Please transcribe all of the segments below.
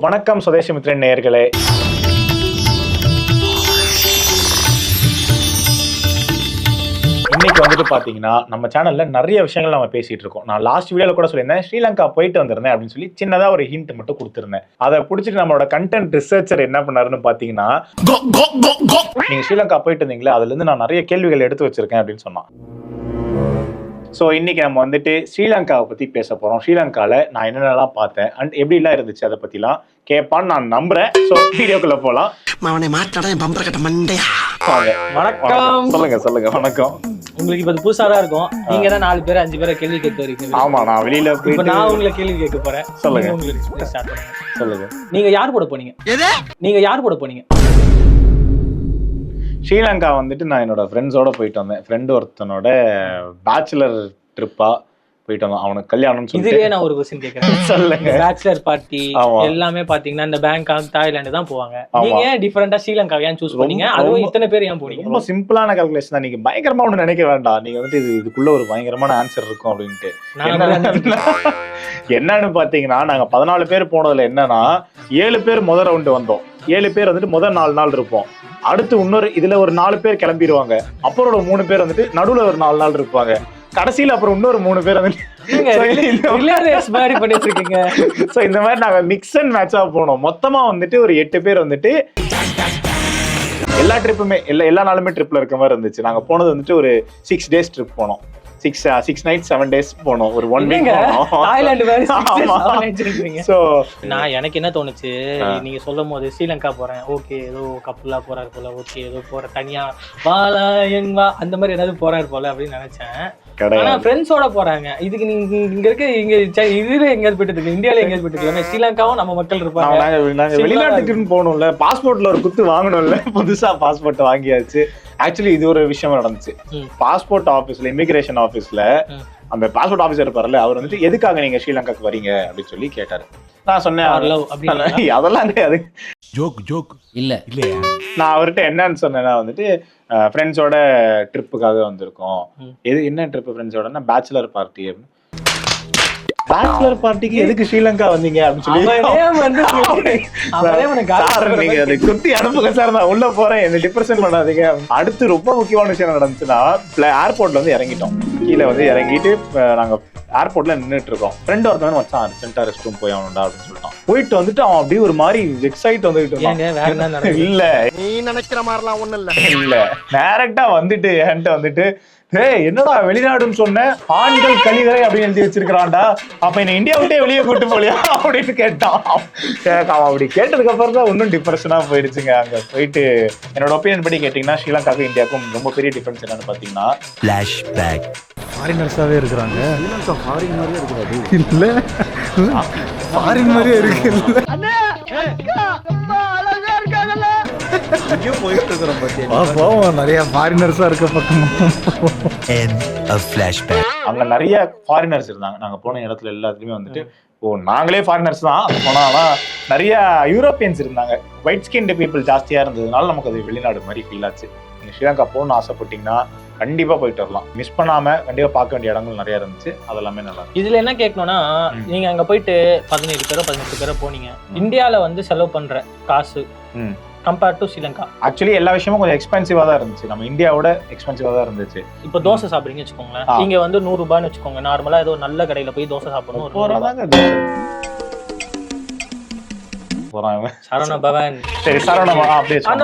வணக்கம் சுதேசமித்ரன் நேயர்களே. இன்னைக்கு வந்துட்டு பாத்தீங்கன்னா நம்ம சேனல்ல நிறைய விஷயங்கள் நம்ம பேசிட்டு இருக்கோம். நான் லாஸ்ட் வீடியோல கூட சொல்லியிருந்தேன், ஸ்ரீலங்கா போயிட்டு வந்திருந்தேன் அப்படின்னு சொல்லி சின்னதா ஒரு ஹிண்ட் மட்டும் கொடுத்திருந்தேன். அதை பிடிச்சிட்டு நம்மளோட கண்டென்ட் ரிசர்ச்சர் என்ன பண்ணாருன்னு பாத்தீங்கன்னா, நீங்க ஸ்ரீலங்கா போயிட்டு இருந்தீங்களா, அதுல இருந்து நான் நிறைய கேள்விகள் எடுத்து வச்சிருக்கேன் அப்படின்னு சொன்னான். ஸோ இன்னைக்கு நம்ம வந்துட்டு ஸ்ரீலங்காவை பத்தி பேச போறோம். ஸ்ரீலங்கால நான் என்னென்னலாம் பார்த்தேன் அண்ட் எப்படி எல்லாம் இருந்துச்சு அதை பத்திலாம் கேட்பான்னு நான் நம்புறேன். ஸோ வீடியோக்குள்ள போலாம். வணக்கம். சொல்லுங்க. வணக்கம். உங்களுக்கு இப்ப புதுசா தான் இருக்கும். நீங்க தான் 4 பேர் 5 பேரை கேள்வி கேட்க வரீங்க. ஆமா, நான் வெளியில போய் நான் உங்களை கேள்வி கேட்க போறேன். சொல்லுங்க. உங்களுக்கு ஸ்டார்ட் பண்ணுங்க. சொல்லுங்க. நீங்க யார் கூட போனீங்க? ஸ்ரீலங்கா வந்துட்டு நான் என்னோட ஃப்ரெண்ட்ஸோட போயிட்டு வந்தேன். ஃப்ரெண்ட் ஒருத்தனோட பேச்சுலர் ட்ரிப்பா போயிட்டு வந்தோம். அவனுக்கு கல்யாணம் சொல்லி. இதுலயே நான் ஒரு क्वेश्चन கேக்குறேன். சொல்லுங்க. பேச்சுலர் பார்ட்டி எல்லாமே பாத்தீங்கன்னா இந்த பேங்காக், தாய்லாந்து தான் போவாங்க. நீங்க ஏன் டிஃபரண்டா ஸ்ரீலங்கா ஏன் சூஸ் பண்ணீங்க? அதுவும் இத்தனை பேர் ஏன் போனீங்க? ரொம்ப சிம்பிளான கால்குலேஷன் தான். நீங்க பயங்கரமா ஒண்ணு நினைக்க வேண்டாம். நீங்க வந்துட்டு இதுக்குள்ள ஒரு பயங்கரமான ஆன்சர் இருக்கும் அப்படின்ட்டு. என்னன்னு பாத்தீங்கன்னா, நாங்க 14 பேர் போனதுல என்னன்னா 7 பேர் முதல் ரவுண்டு வந்தோம். 7 பேர் வந்துட்டு முதல் 4 நாள் இருப்போம். அடுத்து இன்னொரு இதுல ஒரு 4 பேர் கிளம்பிடுவாங்க. அப்புறம் ஒரு 3 பேர் வந்துட்டு நடுவுல ஒரு 4 நாள் இருப்பாங்க. கடைசியில அப்புறம் இன்னொரு 3 பேர் வந்துட்டு இந்த மாதிரி நாங்க மிக்ஸ் அண்ட் மேட்சா போனோம். மொத்தமா வந்துட்டு ஒரு 8 பேர் வந்துட்டு எல்லா ட்ரிப்புமே எல்லா நாளுமே ட்ரிப்ல இருக்க மாதிரி இருந்துச்சு. நாங்க போனது வந்துட்டு ஒரு 6 டேஸ் ட்ரிப் போனோம். 6 nights 7 days போனோம். ஒரு 1 week சோ நான் எனக்கு என்ன தோணுச்சு, நீங்க சொல்லும் போது ஸ்ரீலங்கா போறேன், ஓகே ஏதோ கப்பலா போறாரு போல, ஓகே ஏதோ போற தனியா வாலா எங்கா அந்த மாதிரி ஏதாவது போறாரு போல அப்படின்னு நினைச்சேன். ஆனா ஃப்ரெண்ட்ஸோட போறாங்க. இதுக்கு நீங்க இங்க இருக்க இங்க இதுல எங்கேயாவது போயிட்டு இருக்கு, இந்தியால எங்கேயாவது போயிட்டு இருக்காங்க. ஸ்ரீலங்காவும் நம்ம மக்கள் இருப்பாங்க. நாங்க வெளிநாட்டுக்குன்னு போகணும்ல, பாஸ்போர்ட்ல ஒரு குத்து வாங்கணும்ல. புதுசா பாஸ்போர்ட் வாங்கியாச்சு. ஆக்சுவலி இது ஒரு விஷயம் நடந்துச்சு. பாஸ்போர்ட் ஆபீஸ்ல, இமிகிரேஷன் ஆபீஸ்ல அந்த பாஸ்போர்ட் ஆபீசர் இருப்பார்ல, அவர் வந்துட்டு எதுக்காக நீங்க ஸ்ரீலங்காக்கு வரீங்க அப்படின்னு சொல்லி கேட்டாரு. நான் சொன்னேன் அதெல்லாம் கிடையாது, ஜோக் இல்ல. நான் அவர்கிட்ட என்னன்னு சொன்னேன்னா வந்துட்டு ஃப்ரெண்ட்ஸோட ட்ரிப்புக்காக வந்திருக்கோம். என்ன ட்ரிப் ஃப்ரெண்ட்ஸோட? Bachelor party. பேச்சுலர் பார்ட்டிக்கு எதுக்கு ஸ்ரீலங்கா வந்தீங்க அப்படின்னு சொல்லி நீங்க அதை குத்தி அனுப்புங்க சார், நான் உள்ள போறேன், என்ன டிப்ரெஷன் பண்ணாதீங்க. அடுத்து ரொம்ப முக்கியமான விஷயம் நடந்துச்சுன்னா, ஏர்போர்ட்ல வந்து இறங்கிட்டோம். கீழே வந்து இறங்கிட்டு நாங்க ஏர்போர்ட்ல நின்றுட்டு இருக்கோம். ஃப்ரெண்ட் ஒருத்தவன் வச்சான், அர்ஜென்ட்டா ரெஸ்ட் ரூம் போய் அவனுடா அப்படின்னு சொல்லிட்டான். போயிட்டு வந்துட்டு அவன் அப்படியே ஒரு மாதிரி எக்ஸைட் வந்துட்டு இல்ல நீ நினைக்கிற மாதிரிலாம் ஒண்ணும் இல்ல டைரக்டா வந்துட்டு என்கிட்ட வந்துட்டு, என்னடா வெளிநாடுன்னு சொன்ன, ஆண்கள் கழிவறை அப்படின்னு எழுதி வச்சிருக்கான்டா, அப்ப என்ன இந்தியா விட்டே வெளியே கூட்டு போலியா அப்படின்னு கேட்டான். அவன் அப்படி கேட்டதுக்கு அப்புறம் தான் இன்னும் டிப்ரெஷனா போயிடுச்சுங்க. அங்க போயிட்டு என்னோட ஒப்பீனியன் படி கேட்டீங்கன்னா, ஸ்ரீலங்காவுக்கும் இந்தியாவுக்கும் ரொம்ப பெரிய டிஃபரன்ஸ் என்னன்னு பாத்தீங்கன்னா, ஃபிளாஷ்பேக். ஃபாரினர்ஸாவே இருக்கிறாங்க. ஸ்ரீலங்கா ஃபாரின் மாதிரியே இருக்கிறது இல்ல, ஃபாரின் மாதிரியே இருக்கு. நிறைய ஃபாரினர்ஸா இருக்க பக்கம் அங்க நிறைய ஃபாரினர்ஸ் இருந்தாங்க. நாங்க போன இடத்துல எல்லாத்துலயுமே வந்துட்டு நாங்களே ஃபாரினர்ஸ் தான் போனா, ஆனா நிறைய யூரோப்பியன்ஸ் இருந்தாங்க. ஒயிட் ஸ்கின்டு பீப்புள் ஜாஸ்தியா இருந்ததுனால நமக்கு அது வெளிநாடு மாதிரி ஃபீல் ஆச்சு. நீங்க ஸ்ரீலங்கா போகணும்னு ஆசைப்பட்டீங்கன்னா கண்டிப்பா போயிட்டு வரலாம். மிஸ் பண்ணாம கண்டிப்பா பார்க்க வேண்டிய இடங்கள் நிறைய இருந்துச்சு. அதெல்லாமே நல்லா இருக்கு. இதுல என்ன கேட்கணும்னா, நீங்க அங்க போயிட்டு 17 பேரோ 18 பேரோ போனீங்க. இந்தியால வந்து செலவு பண்ற காசு கம்பேர்ட் டு ஸ்ரீலங்கா, ஆக்சுவலி எல்லா விஷயமும் கொஞ்சம் எக்ஸ்பென்சிவா தான் இருந்துச்சு. நம்ம இந்தியாவோட எக்ஸ்பென்சிவா தான் இருந்துச்சு. இப்போ தோசை சாப்பிடுறீங்கன்னு வச்சுக்கோங்களேன், இங்க வந்து 100 ரூபான்னு வச்சுக்கோங்க. நார்மலா ஏதோ நல்ல கடையில போய் தோசை சாப்பிடணும், சரவண பவன், சரி சரவண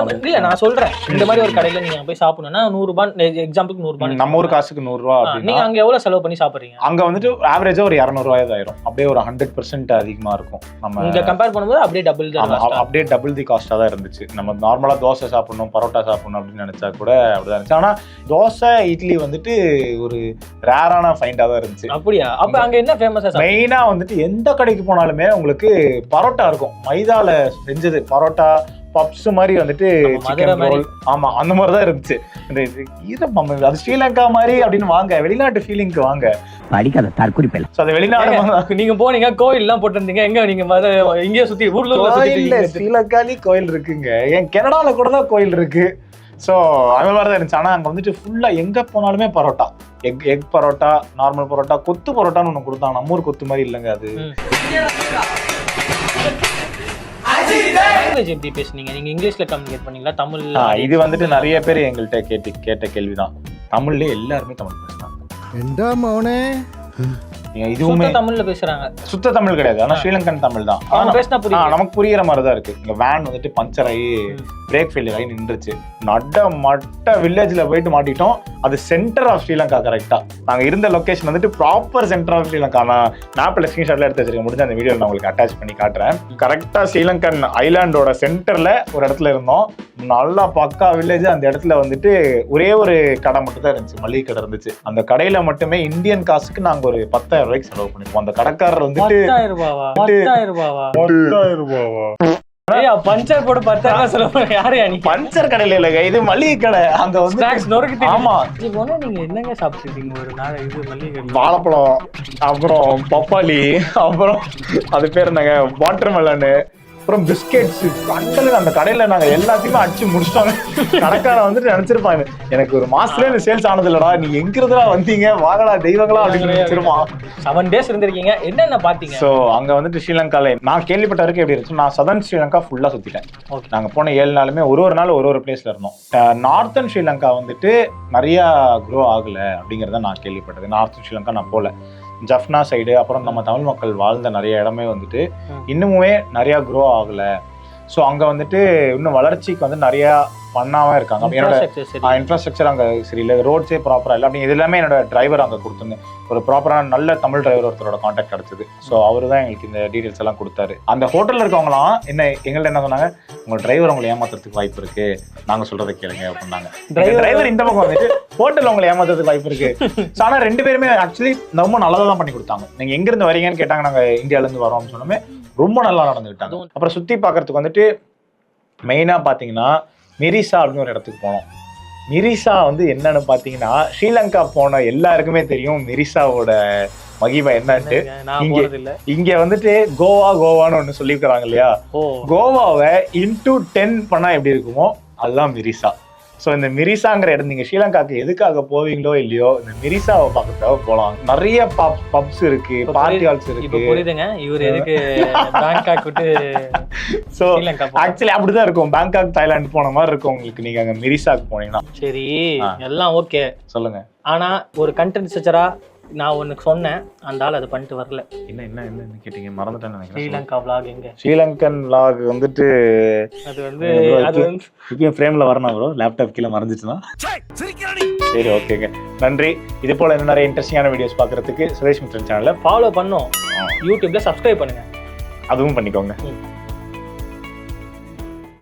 அப்படியே நான் சொல்றேன். இந்த மாதிரி ஒரு கடையில நீங்க போய் சாப்பிடணும்னா 100 ரூபாய், எக்ஸாம்பிளுக்கு 100 ரூபாய், நம்ம ஊர் காசுக்கு 100 ரூபாய். நீங்க அங்க எவ்வளவு செலவு பண்ணி சாப்பிடுறீங்க? அங்க வந்துட்டு ஆவரேஜா ஒரு 200 ரூபாய் ஆயிரும். அப்படியே ஒரு 100% அதிகமா இருக்கும். நம்ம இங்க கம்பேர் பண்ணும்போது அப்படியே டபுள் தி காஸ்டா தான் இருந்துச்சு. நம்ம நார்மலா தோசை சாப்பிடணும், பரோட்டா சாப்பிடணும் அப்படின்னு நினைச்சா கூட அப்படிதான் இருந்துச்சு. ஆனா தோசை இட்லி வந்துட்டு ஒரு ரேரான ஃபைண்டா தான் இருந்துச்சு. அப்படியா? அப்ப அங்க என்ன ஃபேமஸா? மெயினா வந்துட்டு எந்த கடைக்கு போனாலுமே உங்களுக்கு பரோட்டா இருக்கும். மைதால செஞ்சது பரோட்டா, பப்ஸ் மாதிரி வந்துட்டு சிக்கன் ரோல், ஆமா அந்த மாதிரிதான் இருந்துச்சு. அது ஸ்ரீலங்கா மாதிரி அப்படின்னு வாங்க, வெளிநாட்டு ஃபீலிங்க்கு வாங்க. படிக்காத தற்குறி பேல. சோ அது வெளிநாடு நீங்க போனீங்க, கோயில் எல்லாம் போட்டிருந்தீங்க. எங்க நீங்க இங்கே சுத்தி ஊர்ல ஸ்ரீலங்காலி கோயில் இருக்குங்க. ஏன் கனடால கூட தான் கோயில் இருக்கு. ஸோ அது மாதிரி தான் இருந்துச்சு. ஆனால் அங்கே வந்துட்டு ஃபுல்லாக எங்கே போனாலுமே பரோட்டா, எக் பரோட்டா, நார்மல் பரோட்டா, கொத்து பரோட்டான்னு ஒன்று கொடுத்தாங்க. நம்ம ஊர் கொத்து மாதிரி இல்லைங்க அது. லாங்குவேஜ் எப்படி பேசுனீங்க? நீங்க இங்கிலீஷ்ல கம்யூனிகேட் பண்ணீங்களா தமிழ்? இது வந்துட்டு நிறைய பேர் எங்கள்கிட்ட கேட்ட கேள்விதான். தமிழ்ல எல்லாருமே தமிழ் பேசுறாங்க. என்ன மௌனே இதுவுமே தமிழ்ல பேசுறாங்க. சுத்த தமிழ் கிடையாது, ஆனா ஸ்ரீலங்கன் தமிழ் தான். நமக்கு புரியுற மாதிரிதான் இருக்கு. இங்க வேன் வந்துட்டு பஞ்சர் ஆகி பிரேக் ஃபெயிலியர் ஆகி நின்றுச்சு. மட்ட வில்லேஜ்ல போயிட்டு மாட்டிட்டோம். அது சென்டர் ஆஃப் ஸ்ரீலங்கா. கரெக்டா நாங்க இருந்த லொகேஷன் வந்துட்டு ப்ராப்பர் சென்டர் ஆஃப் ஸ்ரீலங்கா. நான் மேப்ல ஸ்கிரீன்ஷாட்ல எடுத்து வச்சிருக்கேன். முடிஞ்ச அந்த வீடியோ நான் உங்களுக்கு அட்டாச் பண்ணி காட்டுறேன். கரெக்டா ஸ்ரீலங்கன் ஐலாண்டோட சென்டர்ல ஒரு இடத்துல இருந்தோம். நல்லா பக்கா வில்லேஜ். அந்த இடத்துல வந்துட்டு ஒரே ஒரு கடை மட்டும் தான் இருந்துச்சு, மளிகை கடை இருந்துச்சு. அந்த கடையில மட்டுமே இந்தியன் காசுக்கு நாங்க ஒரு 10,000 ரூபாய்க்கு செலவு பண்ணிருப்போம். அந்த கடைக்காரர் வந்துட்டு 10,000 ரூபாவா? பஞ்சர் போட்டு 10,000 செலவு. யாரு பஞ்சர் கடையில இல்லங்க, இது மளிகை கடை. அங்க வந்து ஆமா, நீங்க என்னங்க சாப்பிட்டுருக்கீங்க ஒரு நாள்? இது மளிகை வாழைப்பழம், அப்புறம் பப்பாளி, அப்புறம் அது பேர் என்னங்க வாட்டர் மெலனு, அப்புறம் பிஸ்கெட்ஸ். அந்த கடையில நாங்க எல்லாத்தையுமே அடிச்சு முடிச்சிட்டோம். கடைக்காரன் வந்துட்டு நினைச்சிருப்பாங்க, எனக்கு ஒரு மாசத்துல இந்த சேல்ஸ் ஆனது இல்லடா, நீ எங்க இருந்தா வந்தீங்க வாங்கடா தெய்வங்களா அப்படின்னு நினைச்சிருப்பான். 7 days இருந்திருக்கீங்க, என்னென்ன பாத்தீங்க? சோ அங்க வந்துட்டு ஸ்ரீலங்கால நான் கேள்விப்பட்ட வரைக்கும் எப்படி இருந்துச்சு, நான் சதர்ன் ஸ்ரீலங்கா ஃபுல்லா சுத்திட்டேன். நாங்க போன 7 நாளுமே ஒரு நாள் ஒரு பிளேஸ்ல இருந்தோம். நார்த்தன் ஸ்ரீலங்கா வந்துட்டு நிறைய க்ரோ ஆகல அப்படிங்கறத நான் கேள்விப்பட்டது. நார்த்தன் ஸ்ரீலங்கா நான் போல. ஜஃப்னா சைடு, அப்புறம் நம்ம தமிழ் மக்கள் வாழ்ந்த நிறைய இடமே வந்துட்டு இன்னுமே நிறைய க்ரோ ஆகல. ஸோ அங்க வந்துட்டு இன்னும் வளர்ச்சிக்கு வந்து நிறைய பண்ணாம இருக்காங்க. என்னோட இன்ஃப்ராஸ்ட்ரக்சர் அங்க சரியில்லை, ரோட்ஸே ப்ராப்பரா இல்லை அப்படி. இது எல்லாமே என்னோட டிரைவர் அங்க கொடுத்துருந்தேன். ஒரு ப்ராப்பரான நல்ல தமிழ் டிரைவர் ஒருத்தரோட கான்டாக்ட் கிடைச்சது. ஸோ அவரு தான் எங்களுக்கு இந்த டீடைல்ஸ் எல்லாம் கொடுத்தாரு. அந்த ஹோட்டல்ல இருக்கவங்களாம் எங்கள்ட்ட என்ன சொன்னாங்க, உங்க டிரைவர் உங்களை ஏமாத்துறதுக்கு வாய்ப்பு இருக்கு, நாங்க சொல்றதை கேளுங்க அப்படின்னாங்க. டிரைவர் இந்த பக்கம் வந்துட்டு ஹோட்டல் உங்களை ஏமாத்துறதுக்கு வாய்ப்பு இருக்கு. ஸோ ஆனா 2 பேருமே ஆக்சுவலி ரொம்ப நல்லா தான் பண்ணி கொடுத்தாங்க. நீங்க எங்க இருந்து வரீங்கன்னு கேட்டாங்க. நாங்க இந்தியால இருந்து வரோம்னு சொன்னோமே ரொம்ப நல்லா நடந்துக்கிட்டாங்க. அப்புறம் சுத்தி பாக்குறதுக்கு வந்துட்டு மெயினா பாத்தீங்கன்னா மிரிசா அப்படின்னு ஒரு இடத்துக்கு போனோம். மிரிசா வந்து என்னன்னு பாத்தீங்கன்னா, ஸ்ரீலங்கா போன எல்லாருக்குமே தெரியும் மிரிசாவோட மகிமை என்னன்ட்டு. இங்க வந்துட்டு கோவான்னு ஒண்ணு சொல்லிருக்காங்க இல்லையா, கோவாவை into 10 பண்ணா எப்படி இருக்குமோ அதுதான் மிரிசா. ஸோ இந்த மிரிசாங்கிற இடம் நீங்க ஸ்ரீலங்காக்கு எதுக்காக போவீங்களோ இல்லையோ, இந்த மிரிசாவை பார்க்கறதுக்காக போகலாம். நிறைய பப்ஸ் இருக்கு, பார்ட்டி ஹால்ஸ் இருக்கு. புரியுதுங்க இவர் எதுக்கு பேங்காக் விட்டு. ஸோ ஆக்சுவலி அப்படிதான் இருக்கும். பேங்காக் தாய்லாந்து போன மாதிரி இருக்கும் உங்களுக்கு நீங்க அங்க மிரிசாக்கு போனீங்கன்னா. சரி எல்லாம் ஓகே சொல்லுங்க. ஆனா ஒரு கண்டென்ட் ரிசர்ச்சரா நான் உனக்கு சொன்னேன், அந்த ஆள் அதை பண்ணிட்டு வரல. என்ன கேட்டீங்க, மறந்துட்டேன் நினைக்கிறேன். ஸ்ரீலங்கா vlog எங்க? ஸ்ரீலங்கன் vlog வந்துட்டு அது வந்து ஃப்ரேம்ல வரணும் ப்ரோ, லேப்டாப் கீழே மறந்துச்சுன்னா. சரி ஓகேங்க, நன்றி. இது போல இன்னும் நிறைய இன்ட்ரெஸ்டிங்கான வீடியோஸ் பார்க்கறதுக்கு சுரேஷ் மித்ரன் சேனலை ஃபாலோ பண்ணோம். யூடியூப்ல சப்ஸ்கிரைப் பண்ணுங்க, அதுவும் பண்ணிக்கோங்க.